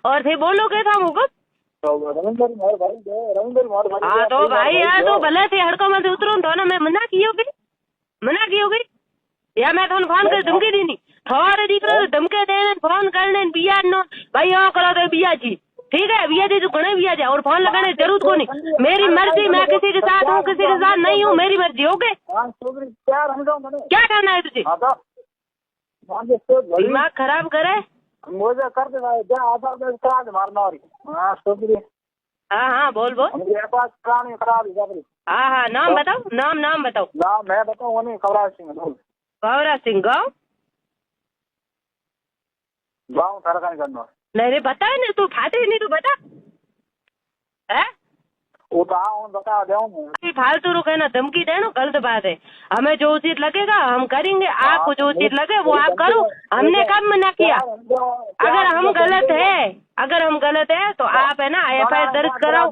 और थे बोलोगे था मुझको। हाँ तो भाई यार तो भले थे हड़को मत उतरो तो ना मैं मना की होगी या मैं थाने फोन कर धमकी दी नहीं थारे दीकरो धमके देने फोन करने बिया नो भाई हाँ करो तो बिया जी ठीक है बिया जी तो घने बिया जाए और फोन लगाने जरूरत को नहीं मेरी मर्जी मैं किसी के साथ हूँ किसी के साथ नहीं हूँ मेरी मर्जी हो गई क्या करना है तुझे दिमाग खराब करे मुझे कर दे भाई क्या आधार कार्ड करा दे मारना और हाँ छोकरी हाँ बोल मेरे पास कहानी खराब है हाँ नाम बताओ नाम बताओ नाम मैं बताऊँ वो नहीं कवराज सिंह बोल कवराज सिंह गाँव गाँव सारा काम करना नहीं रे बता नहीं तू फाटे नहीं तू बता है वो तो हाँ बता दे फालतू रुके ना धमकी देना गलत बात है हमें जो उचित लगेगा हम करेंगे आपको जो उचित लगे वो आप करो हमने कब मना किया अगर हम गलत है तो आप है ना FIR दर्ज कराओ